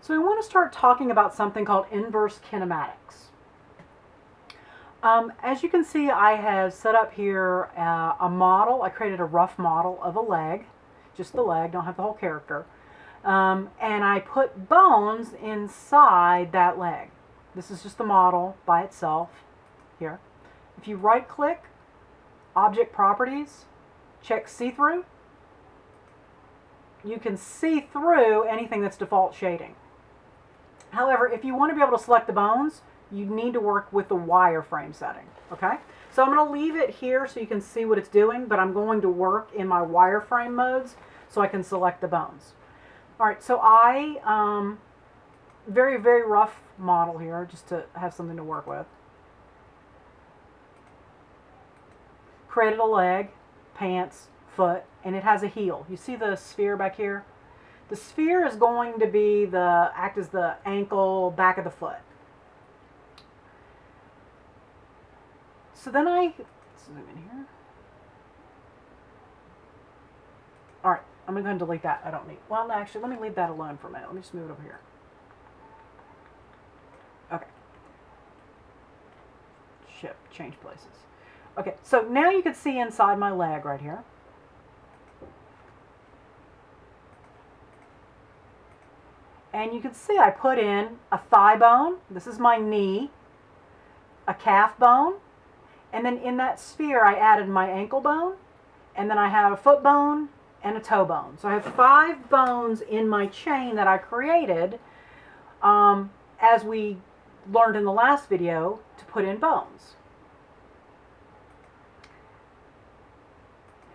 So we want to start talking about something called inverse kinematics. As you can see, I have set up here a model. I created a rough model of a leg, just the leg, don't have the whole character. And I put bones inside that leg. This is just the model by itself here. If you right click, Object Properties, check See-Through, you can see through anything that's default shading. However, if you want to be able to select the bones, you need to work with the wireframe setting, okay? So I'm going to leave it here so you can see what it's doing, but I'm going to work in my wireframe modes so I can select the bones. All right, so very, very rough model here just to have something to work with. Created a leg, pants, foot, and it has a heel. You see the sphere back here? The sphere is going to be act as the ankle, back of the foot. So then let's zoom in here. All right, I'm going to go ahead and delete that. I don't need, well, actually, let me leave that alone for a minute. Let me just move it over here. Okay. Change places. Okay, so now you can see inside my leg right here. And you can see I put in a thigh bone, this is my knee, a calf bone, and then in that sphere I added my ankle bone, and then I have a foot bone and a toe bone. So I have 5 bones in my chain that I created as we learned in the last video to put in bones.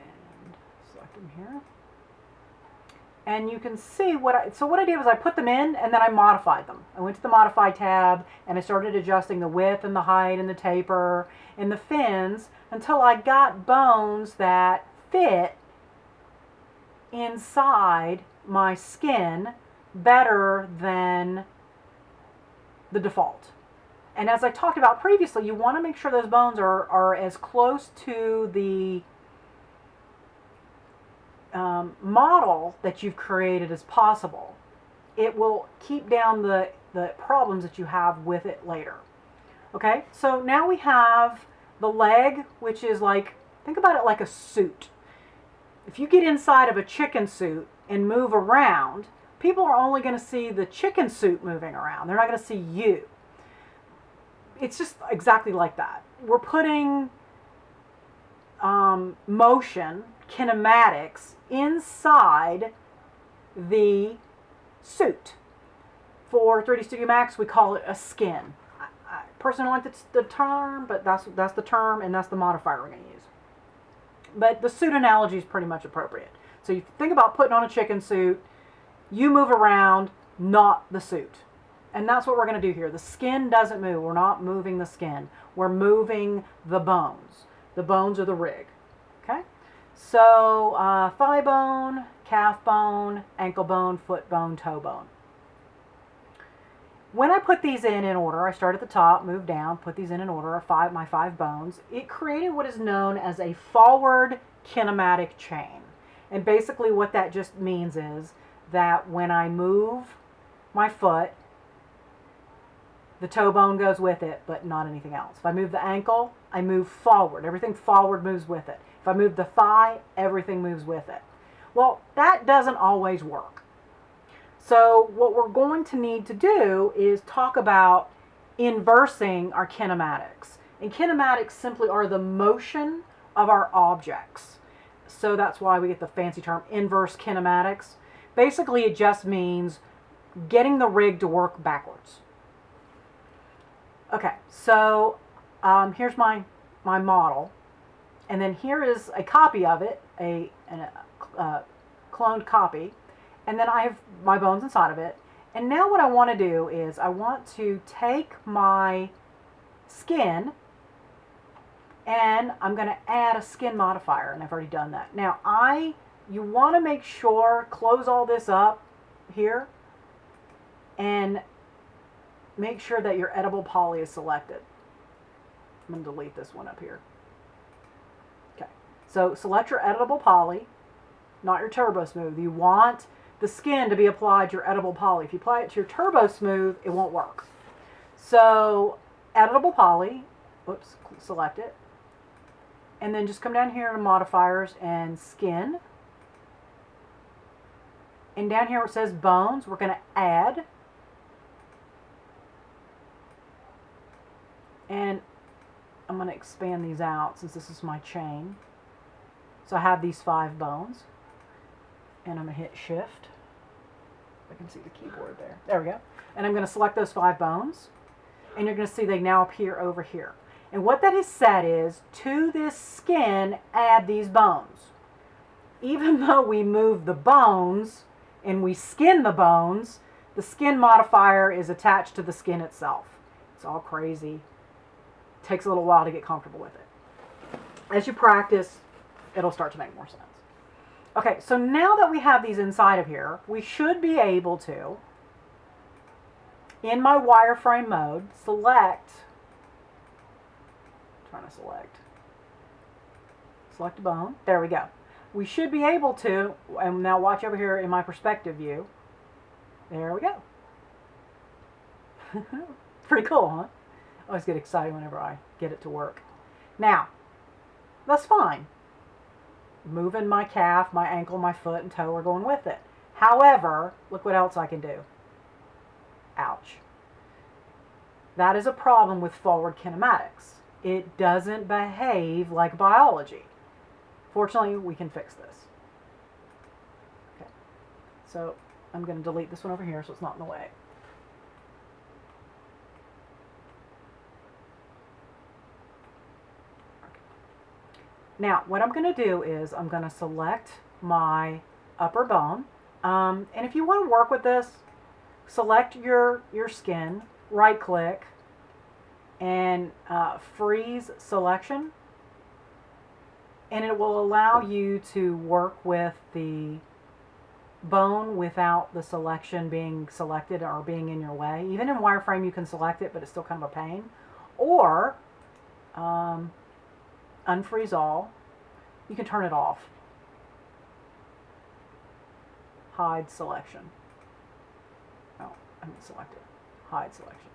And select them here. And you can see what I did was I put them in and then I modified them. I went to the Modify tab and I started adjusting the width and the height and the taper and the fins until I got bones that fit inside my skin better than the default. And as I talked about previously, you want to make sure those bones are as close to the model that you've created as possible. It will keep down the problems that you have with it later. Okay, so now we have the leg, which is like, think about it like a suit. If you get inside of a chicken suit and move around, people are only going to see the chicken suit moving around. They're not going to see you. It's just exactly like that. We're putting motion, kinematics, inside the suit. For 3D Studio Max, we call it a skin. I personally don't like the term, but that's the term, and that's the modifier we're going to use. But the suit analogy is pretty much appropriate. So you think about putting on a chicken suit, you move around, not the suit. And that's what we're going to do here. The skin doesn't move. We're not moving the skin. We're moving the bones. The bones are the rig. Okay? So thigh bone, calf bone, ankle bone, foot bone, toe bone. When I put these in order, I start at the top, move down, put these in order, my 5 bones. It created what is known as a forward kinematic chain. And basically what that just means is that when I move my foot, the toe bone goes with it, but not anything else. If I move the ankle, I move forward. Everything forward moves with it. If I move the thigh, everything moves with it. Well, that doesn't always work. So what we're going to need to do is talk about inversing our kinematics. And kinematics simply are the motion of our objects. So that's why we get the fancy term inverse kinematics. Basically, it just means getting the rig to work backwards. Okay, so here's my model. And then here is a copy of it, a cloned copy. And then I have my bones inside of it. And now what I want to do is I want to take my skin and I'm going to add a skin modifier, and I've already done that. Now you want to make sure, close all this up here and make sure that your edible poly is selected. I'm going to delete this one up here. Okay, so select your editable poly, not your turbo smooth. You want the skin to be applied to your editable poly. If you apply it to your turbo smooth, it won't work. So editable poly, oops, select it, and then just come down here to modifiers and skin. And down here where it says bones, we're going to add. And I'm going to expand these out since this is my chain. So I have these 5 bones. And I'm going to hit shift. I can see the keyboard there. There we go. And I'm going to select those 5 bones. And you're going to see they now appear over here. And what that has said is, to this skin, add these bones. Even though we move the bones and we skin the bones, the skin modifier is attached to the skin itself. It's all crazy. It takes a little while to get comfortable with it. As you practice, it'll start to make more sense. Okay, so now that we have these inside of here, we should be able to, in my wireframe mode, select a bone. There we go. We should be able to, and now watch over here in my perspective view. There we go. Pretty cool, huh? I always get excited whenever I get it to work. Now, that's fine. Moving my calf, my ankle, my foot, and toe are going with it. However, look what else I can do. Ouch. That is a problem with forward kinematics. It doesn't behave like biology. Fortunately, we can fix this. Okay. So I'm going to delete this one over here so it's not in the way. Now, what I'm going to do is I'm going to select my upper bone. And if you want to work with this, select your skin, right-click, and freeze selection. And it will allow you to work with the bone without the selection being selected or being in your way. Even in wireframe, you can select it, but it's still kind of a pain. Or unfreeze all. You can turn it off. Hide selection. Oh, I haven't selected. Hide selection.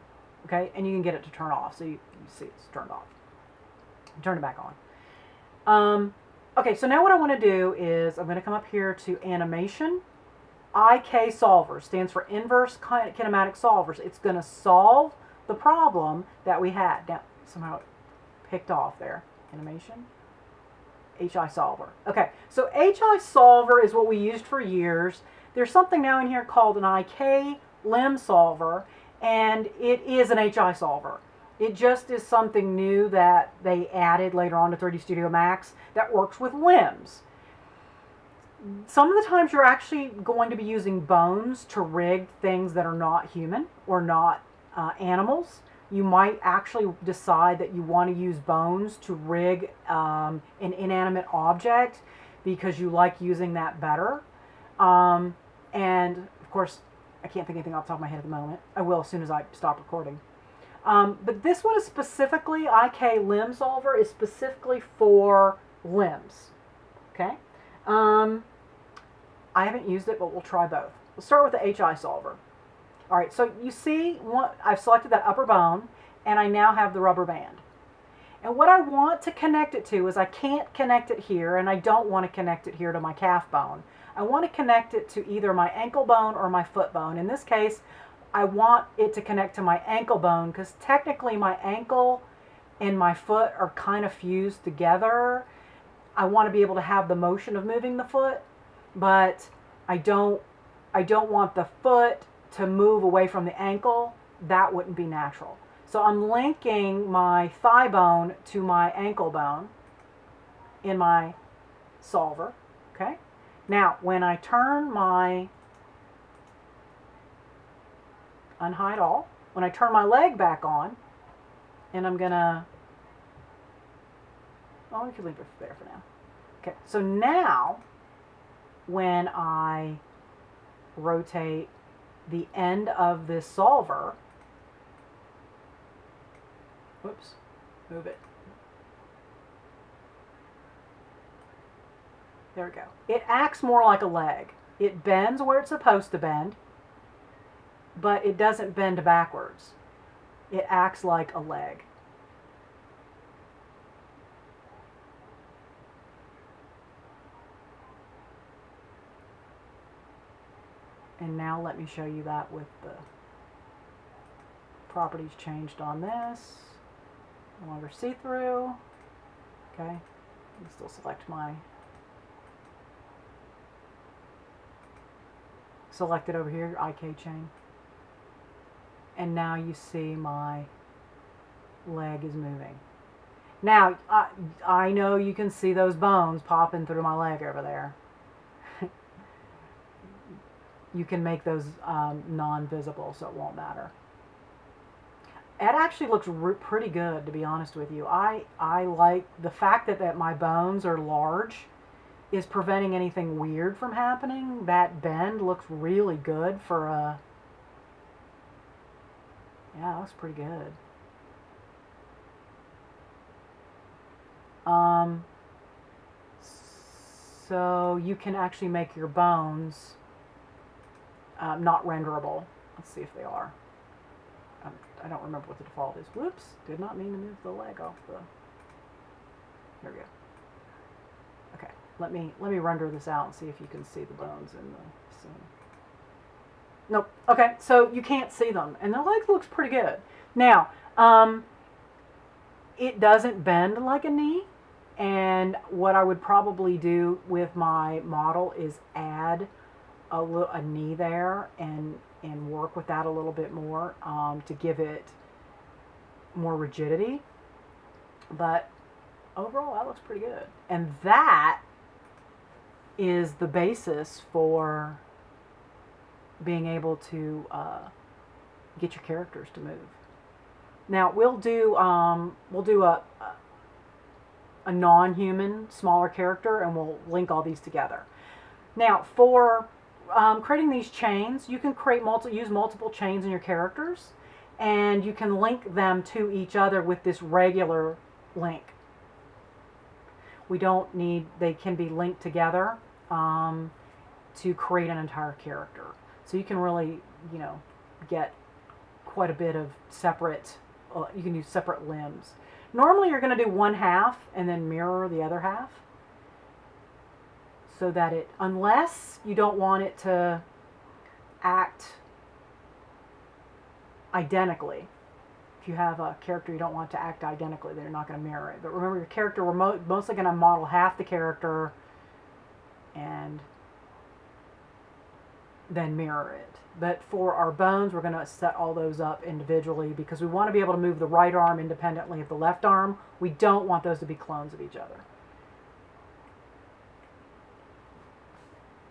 Okay, and you can get it to turn off, so you see it's turned off. Turn it back on. Okay, so now what I want to do is I'm going to come up here to animation. IK solver stands for inverse kinematic solvers. It's going to solve the problem that we had. Now, somehow it picked off there. Animation. HI solver. Okay, so HI solver is what we used for years. There's something now in here called an IK limb solver, and it is an HI solver. It just is something new that they added later on to 3D Studio Max that works with limbs. Some of the times you're actually going to be using bones to rig things that are not human or not animals. You might actually decide that you want to use bones to rig an inanimate object because you like using that better. And of course, I can't think of anything off the top of my head at the moment. I will as soon as I stop recording. But this one is specifically, IK limb solver is specifically for limbs. Okay? I haven't used it, but we'll try both. We'll start with the HI solver. All right, so you see, I've selected that upper bone, and I now have the rubber band. And what I want to connect it to is I can't connect it here, and I don't want to connect it here to my calf bone. I want to connect it to either my ankle bone or my foot bone. In this case, I want it to connect to my ankle bone because technically my ankle and my foot are kind of fused together. I want to be able to have the motion of moving the foot, but I don't want the foot to move away from the ankle. That wouldn't be natural. So I'm linking my thigh bone to my ankle bone in my solver. Okay. Now, when I turn my unhide all, when I turn my leg back on, and I'm gonna, oh, we can leave it there for now. Okay. So now, when I rotate the end of this solver, whoops, move it. There we go. It acts more like a leg. It bends where it's supposed to bend, but it doesn't bend backwards. It acts like a leg. And now let me show you that with the properties changed on this. No longer see-through. Okay, I can still select select it over here, IK chain. And now you see my leg is moving. Now, I know you can see those bones popping through my leg over there. You can make those non-visible, so it won't matter. It actually looks pretty good, to be honest with you. I like the fact that my bones are large is preventing anything weird from happening. That bend looks really good for a... Yeah, it looks pretty good. So you can actually make your bones not renderable. Let's see if they are. I don't remember what the default is. Whoops, did not mean to move the leg off the... There we go. Okay, let me render this out and see if you can see the bones in the scene. Nope. Okay, so you can't see them, and the leg looks pretty good. Now, it doesn't bend like a knee, and what I would probably do with my model is add a knee there and work with that a little bit more to give it more rigidity. But overall, that looks pretty good. And that is the basis for being able to get your characters to move. Now we'll do a non-human smaller character, and we'll link all these together. Now for creating these chains, you can use multiple chains in your characters, and you can link them to each other with this regular link. We don't need, they can be linked together to create an entire character. So you can really, you know, get quite a bit of separate, you can use separate limbs. Normally you're going to do one half and then mirror the other half, so that it, unless you don't want it to act identically. If you have a character you don't want to act identically, then you're not going to mirror it. But remember, your character, we're mostly going to model half the character and then mirror it. But for our bones, we're going to set all those up individually because we want to be able to move the right arm independently of the left arm. We don't want those to be clones of each other.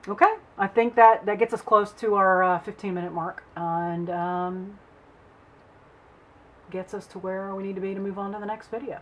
Okay, I think that gets us close to our 15-minute mark, and gets us to where we need to be to move on to the next video.